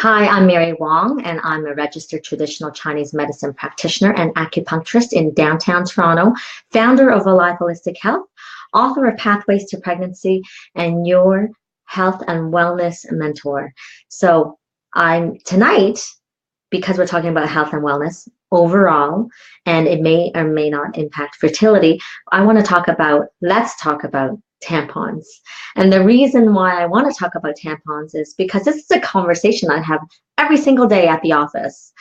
Hi, I'm Mary Wong, and I'm a registered traditional Chinese medicine practitioner and acupuncturist in downtown Toronto, founder of Alive Holistic Health, author of Pathways to Pregnancy, and your health and wellness mentor. So I'm tonight, because we're talking about health and wellness overall, and it may or may not impact fertility, let's talk about tampons. And the reason why I want to talk about tampons is because this is a conversation I have every single day at the office.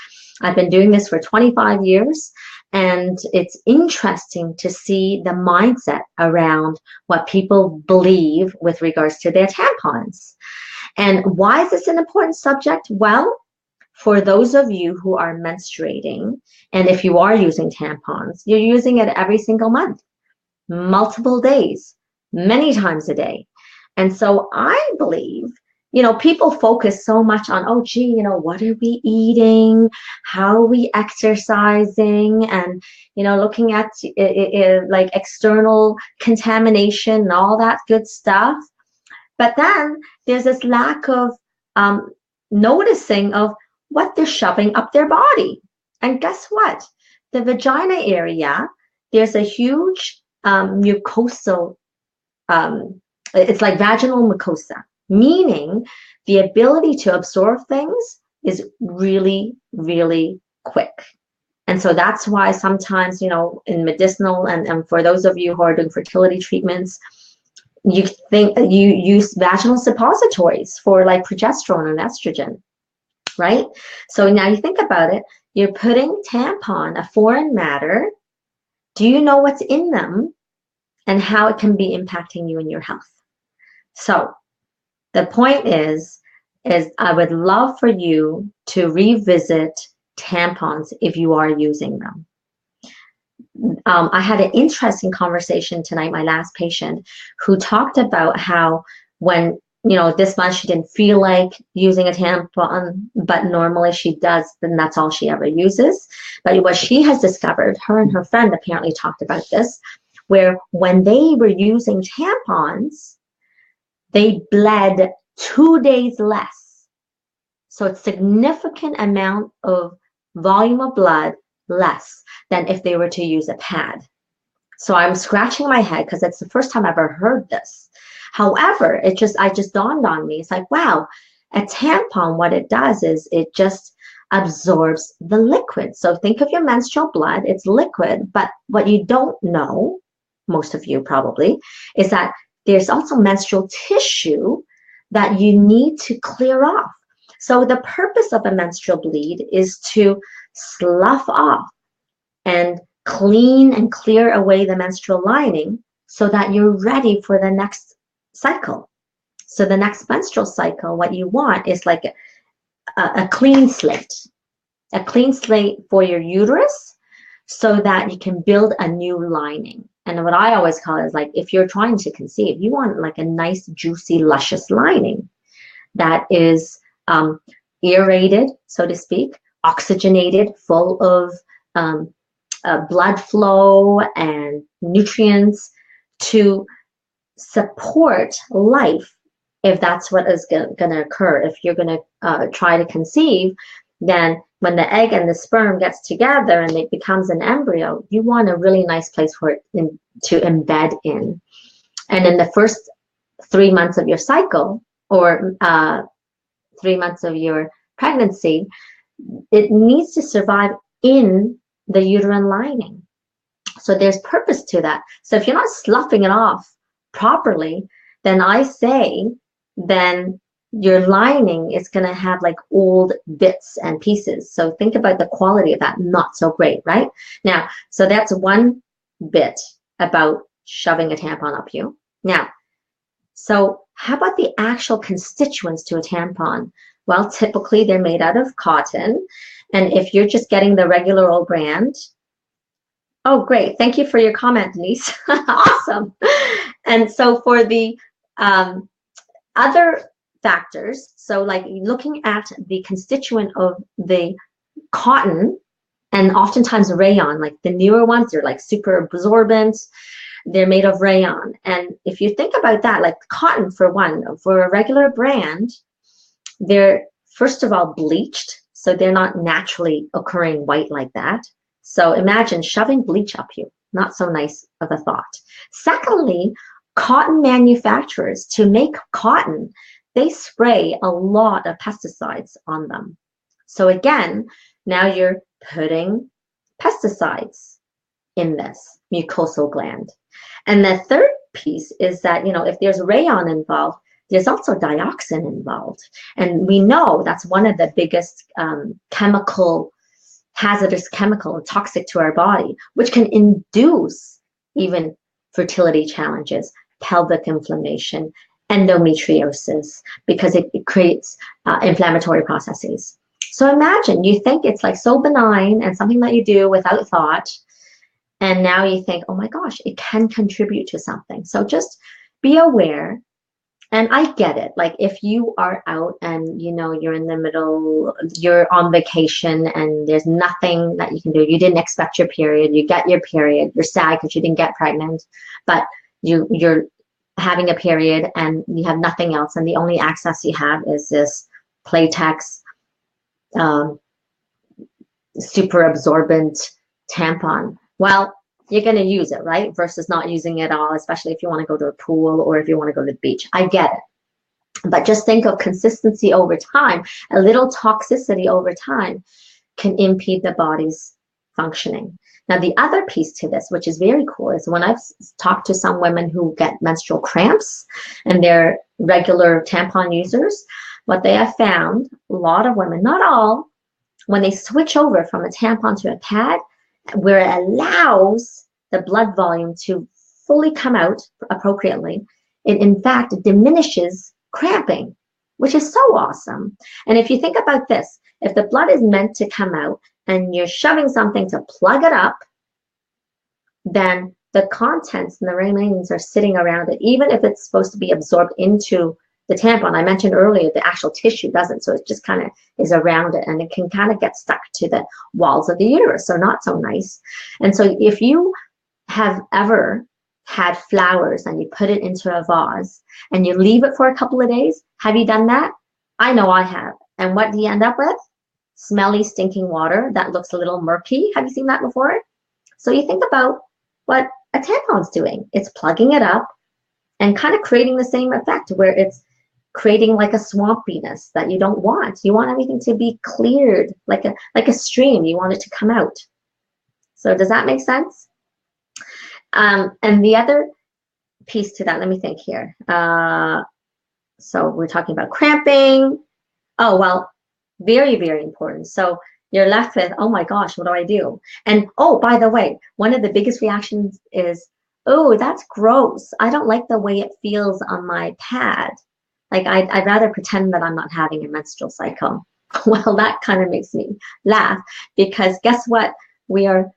I've been doing this for 25 years, and it's interesting to see the mindset around what people believe with regards to their tampons. And why is this an important subject? Well, for those of you who are menstruating, and if you are using tampons, you're using it every single month, multiple days, many times a day. And so I believe, people focus so much on, oh, gee, what are we eating? How are we exercising? And, looking at like external contamination and all that good stuff. But then there's this lack of noticing of what they're shoving up their body. And guess what? The vagina area, there's a huge mucosal, it's like vaginal mucosa, meaning the ability to absorb things is really, really quick. And so that's why sometimes, in medicinal, and for those of you who are doing fertility treatments, you use vaginal suppositories for like progesterone and estrogen, right? So now you think about it, you're putting tampon, a foreign matter. Do you know what's in them and how it can be impacting you and your health? So the point is I would love for you to revisit tampons if you are using them. I had an interesting conversation tonight, my last patient, who talked about how when, this month she didn't feel like using a tampon, but normally she does, then that's all she ever uses. But what she has discovered, her and her friend apparently talked about this, where when they were using tampons, they bled 2 days less. So it's significant amount of volume of blood less than if they were to use a pad. So I'm scratching my head because it's the first time I've ever heard this. However, I just dawned on me. It's like, wow, a tampon, what it does is it just absorbs the liquid. So think of your menstrual blood, it's liquid, but what you don't know, most of you probably, is that there's also menstrual tissue that you need to clear off. So the purpose of a menstrual bleed is to slough off and clean and clear away the menstrual lining so that you're ready for the next cycle. So the next menstrual cycle, what you want is like a clean slate for your uterus so that you can build a new lining. And what I always call it is like, if you're trying to conceive, you want like a nice, juicy, luscious lining that is aerated, so to speak, oxygenated, full of blood flow and nutrients to support life. If that's what is going to occur, if you're going to try to conceive, then when the egg and the sperm gets together and it becomes an embryo, you want a really nice place for it to embed in. And in the first 3 months of your cycle, or 3 months of your pregnancy, it needs to survive in the uterine lining. So there's purpose to that. So if you're not sloughing it off properly, then I say, then your lining is going to have like old bits and pieces. So think about the quality of that. Not so great, right? Now, so that's one bit about shoving a tampon up you. Now, so how about the actual constituents to a tampon? Well, typically they're made out of cotton. And if you're just getting the regular old brand, oh, great. Thank you for your comment, Denise. Awesome. And so for the other factors, so like looking at the constituent of the cotton, and oftentimes rayon, like the newer ones, they're like super absorbent. They're made of rayon. And if you think about that, like cotton for one, for a regular brand, they're first of all, bleached, so they're not naturally occurring white like that. So imagine shoving bleach up you. Not so nice of a thought. Secondly, cotton manufacturers, to make cotton, they spray a lot of pesticides on them. So again, now you're putting pesticides in this mucosal gland. And the third piece is that, if there's rayon involved, there's also dioxin involved. And we know that's one of the biggest hazardous chemical, toxic to our body, which can induce even fertility challenges, pelvic inflammation, endometriosis, because it creates inflammatory processes. So imagine, you think it's like so benign and something that you do without thought, and now you think, oh my gosh, it can contribute to something. So just be aware. And I get it. Like if you are out and you're in the middle, you're on vacation and there's nothing that you can do. You didn't expect your period. You get your period. You're sad because you didn't get pregnant, but you're having a period and you have nothing else. And the only access you have is this Playtex super absorbent tampon. Well, you're going to use it, right? Versus not using it at all, especially if you want to go to a pool or if you want to go to the beach. I get it. But just think of consistency over time. A little toxicity over time can impede the body's functioning. Now, the other piece to this, which is very cool, is when I've talked to some women who get menstrual cramps and they're regular tampon users, what they have found, a lot of women, not all, when they switch over from a tampon to a pad, where it allows the blood volume to fully come out appropriately, it in fact diminishes cramping, which is so awesome. And if you think about this, if the blood is meant to come out and you're shoving something to plug it up, then the contents and the remains are sitting around it, even if it's supposed to be absorbed into the tampon. I mentioned earlier, the actual tissue doesn't, so it just kind of is around it, and it can kind of get stuck to the walls of the uterus, so not so nice. And so if you have ever had flowers and you put it into a vase and you leave it for a couple of days, have you done that? I know I have. And what do you end up with? Smelly, stinking water that looks a little murky. Have you seen that before? So you think about what a tampon's doing. It's plugging it up and kind of creating the same effect where it's creating like a swampiness that you don't want. You want everything to be cleared, like a stream. You want it to come out. So does that make sense? And the other piece to that, let me think here. So we're talking about cramping. Oh, well, very, very important. So you're left with, oh my gosh, what do I do? And oh, by the way, one of the biggest reactions is, oh, that's gross. I don't like the way it feels on my pad. Like I'd rather pretend that I'm not having a menstrual cycle. Well, that kind of makes me laugh because guess what? We are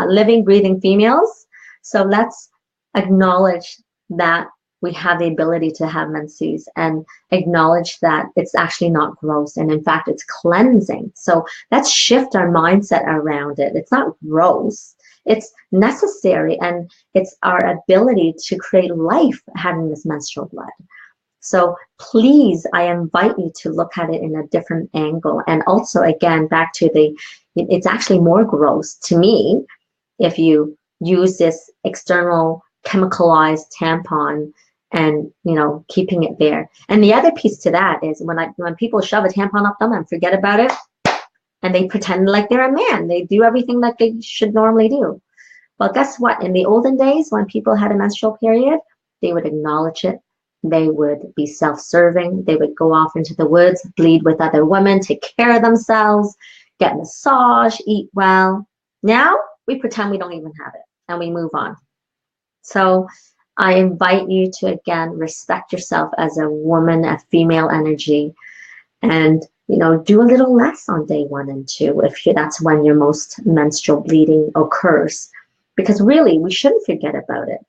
living, breathing females. So let's acknowledge that we have the ability to have menses and acknowledge that it's actually not gross. And in fact, it's cleansing. So let's shift our mindset around it. It's not gross. It's necessary. And it's our ability to create life having this menstrual blood. So please, I invite you to look at it in a different angle. And also, again, back to it's actually more gross to me if you use this external chemicalized tampon and, keeping it there. And the other piece to that is when people shove a tampon up them and forget about it, and they pretend like they're a man, they do everything that they should normally do. Well, guess what? In the olden days, when people had a menstrual period, they would acknowledge it. They would be self-serving. They would go off into the woods, bleed with other women, take care of themselves, get massage, eat well. Now we pretend we don't even have it and we move on. So I invite you to, again, respect yourself as a woman, a female energy, and, do a little less on day 1 and 2 if that's when your most menstrual bleeding occurs. Because really, we shouldn't forget about it.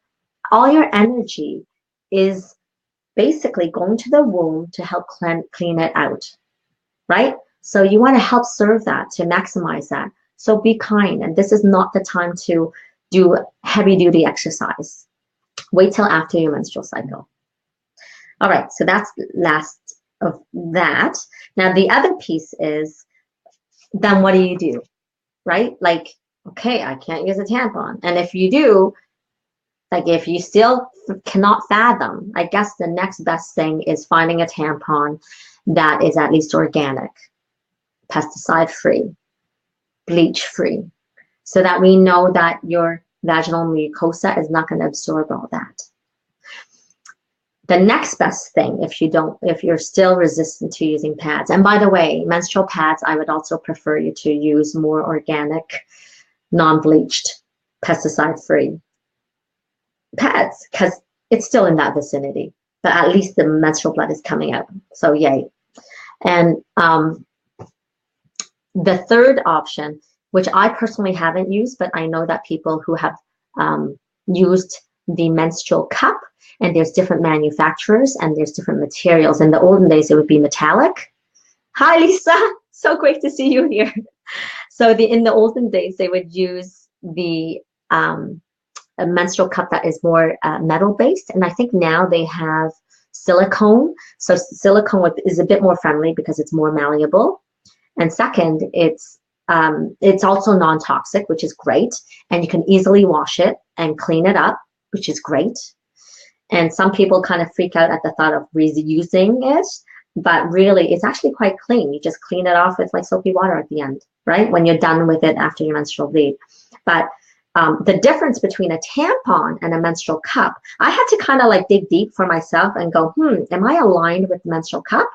All your energy is basically going to the womb to help clean it out, right? So you want to help serve that, to maximize that. So be kind. And this is not the time to do heavy duty exercise. Wait till after your menstrual cycle. All right, so that's last of that. Now, the other piece is, then what do? Right? Like, okay, I can't use a tampon. And if you do, like if you still cannot fathom, I guess the next best thing is finding a tampon that is at least organic, pesticide free, bleach free, so that we know that your vaginal mucosa is not going to absorb all that. The next best thing, if you're still resistant to using pads, and by the way, menstrual pads, I would also prefer you to use more organic, non-bleached, pesticide-free pads, because it's still in that vicinity, but at least the menstrual blood is coming out. So yay. And the third option, which I personally haven't used, but I know that people who have used the menstrual cup, and there's different manufacturers and there's different materials. In the olden days, it would be metallic. Hi, Lisa. So great to see you here. So in the olden days, they would use the a menstrual cup that is more metal-based. And I think now they have silicone. So silicone is a bit more friendly because it's more malleable. And second, it's also non-toxic, which is great. And you can easily wash it and clean it up, which is great. And some people kind of freak out at the thought of reusing it, but really it's actually quite clean. You just clean it off with like soapy water at the end, right? When you're done with it after your menstrual bleed. But the difference between a tampon and a menstrual cup, I had to kind of like dig deep for myself and go, am I aligned with the menstrual cup?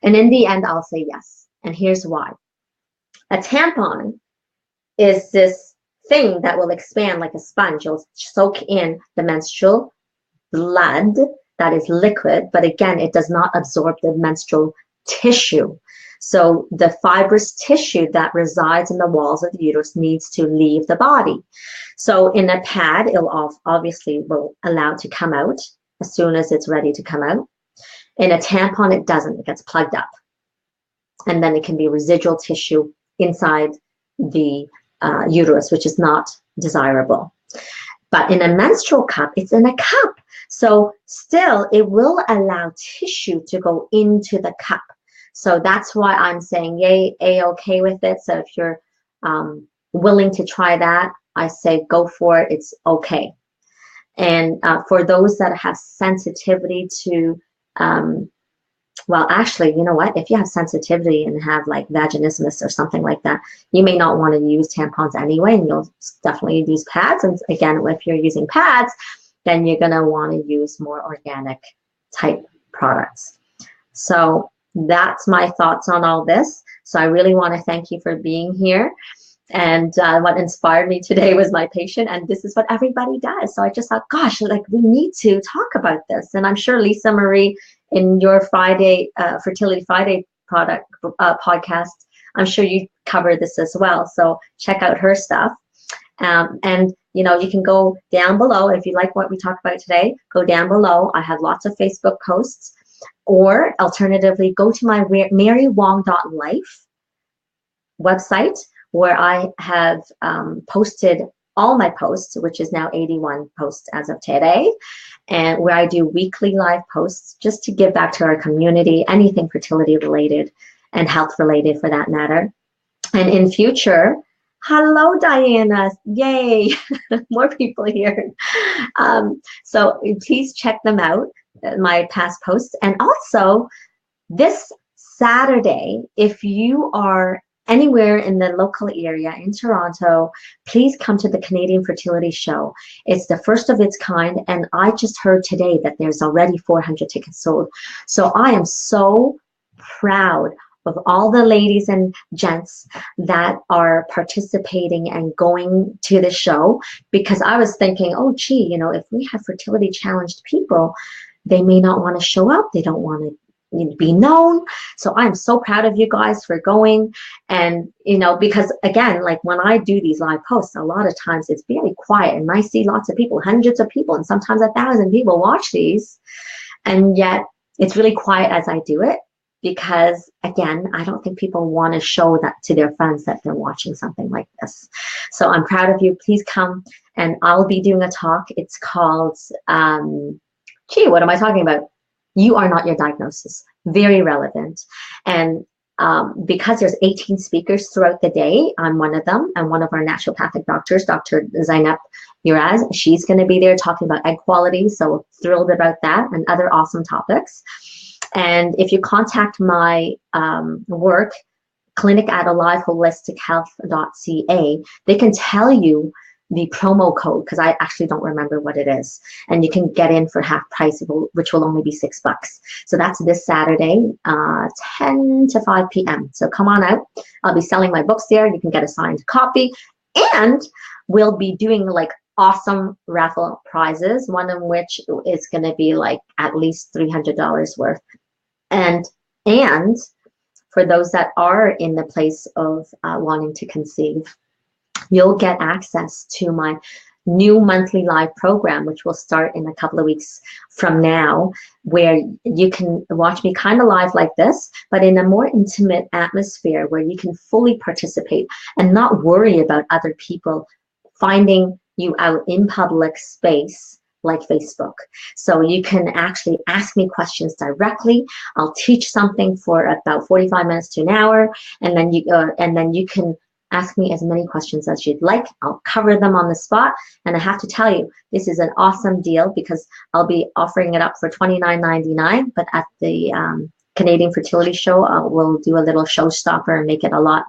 And in the end, I'll say yes. And here's why. A tampon is this thing that will expand like a sponge. It'll soak in the menstrual blood that is liquid, but again, it does not absorb the menstrual tissue. So the fibrous tissue that resides in the walls of the uterus needs to leave the body. So in a pad, it'll obviously will allow it to come out as soon as it's ready to come out. In a tampon, it doesn't. It gets plugged up. And then it can be residual tissue inside the uterus, which is not desirable. But in a menstrual cup, it's in a cup. So still, it will allow tissue to go into the cup. So that's why I'm saying yay, A-okay with it. So if you're willing to try that, I say go for it. It's okay. And for those that have sensitivity to, well, actually, you know what? If you have sensitivity and have like vaginismus or something like that, you may not want to use tampons anyway, and you'll definitely use pads. And again, if you're using pads, then you're going to want to use more organic type products. So that's my thoughts on all this. So I really want to thank you for being here. And what inspired me today was my patient, and this is what everybody does. So I just thought, gosh, like we need to talk about this. And I'm sure Lisa Marie, in your Friday, Fertility Friday podcast, I'm sure you cover this as well. So check out her stuff. And, you know, you can go down below. If you like what we talked about today, go down below. I have lots of Facebook posts. Or alternatively, go to my marywong.life website, where I have posted all my posts, which is now 81 posts as of today, and where I do weekly live posts just to give back to our community, anything fertility related and health related for that matter. And in future, hello, Diana, yay, more people here. So please check them out, my past posts. And also this Saturday, if you are anywhere in the local area in Toronto, please come to the Canadian Fertility Show. It's the first of its kind, and I just heard today that there's already 400 tickets sold. So I am so proud of all the ladies and gents that are participating and going to the show, because I was thinking, oh gee, you know, if we have fertility challenged people, they may not want to show up. They don't want to be known. So I'm so proud of you guys for going. And, you know, because again, like when I do these live posts, a lot of times it's very quiet, and I see lots of people, hundreds of people, and sometimes 1,000 people watch these. And yet it's really quiet as I do it, because again, I don't think people want to show that to their friends that they're watching something like this. So I'm proud of you. Please come, and I'll be doing a talk. It's called, gee, what am I talking about? You are not your diagnosis. very relevant. And because there's 18 speakers throughout the day, I'm one of them, and one of our naturopathic doctors, Dr. Zainab Uraz, she's going to be there talking about egg quality, so thrilled about that, and other awesome topics. And if you contact my work, clinic@aliveholistic.health.ca, they can tell you the promo code, because I actually don't remember what it is, and you can get in for half price, which will only be $6. So that's this Saturday, 10 to 5 p.m. So come on out. I'll be selling my books there. You can get a signed copy, and we'll be doing like awesome raffle prizes, one of which is going to be like at least $300 worth. And for those that are in the place of wanting to conceive, you'll get access to my new monthly live program, which will start in a couple of weeks from now, where you can watch me kind of live like this, but in a more intimate atmosphere where you can fully participate and not worry about other people finding you out in public space like Facebook. So you can actually ask me questions directly. I'll teach something for about 45 minutes to an hour, and then you can ask me as many questions as you'd like. I'll cover them on the spot. And I have to tell you, this is an awesome deal, because I'll be offering it up for $29.99, but at the Canadian Fertility Show, we'll do a little showstopper and make it a lot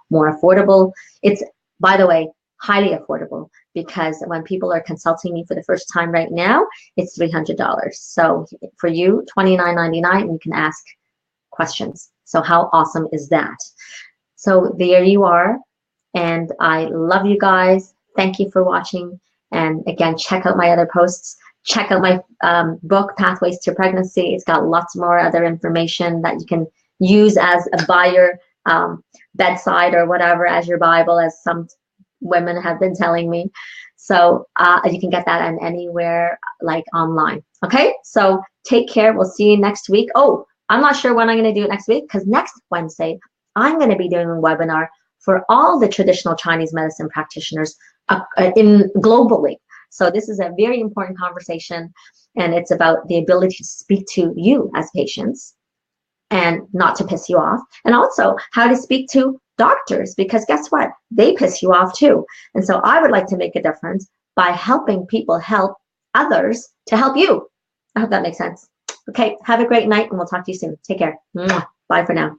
more affordable. It's, by the way, highly affordable, because when people are consulting me for the first time right now, it's $300. So for you, $29.99, and you can ask questions. So how awesome is that? So there you are. And I love you guys. Thank you for watching. And again, check out my other posts. Check out my book, Pathways to Pregnancy. It's got lots more other information that you can use as by your bedside or whatever, as your Bible, as some women have been telling me. So you can get that on anywhere, like online. Okay, so take care. We'll see you next week. Oh, I'm not sure when I'm going to do it next week, because next Wednesday, I'm going to be doing a webinar for all the traditional Chinese medicine practitioners globally. So this is a very important conversation, and it's about the ability to speak to you as patients and not to piss you off, and also how to speak to doctors, because guess what? They piss you off too. And so I would like to make a difference by helping people help others to help you. I hope that makes sense. Okay, have a great night, and we'll talk to you soon. Take care. Mwah. Bye for now.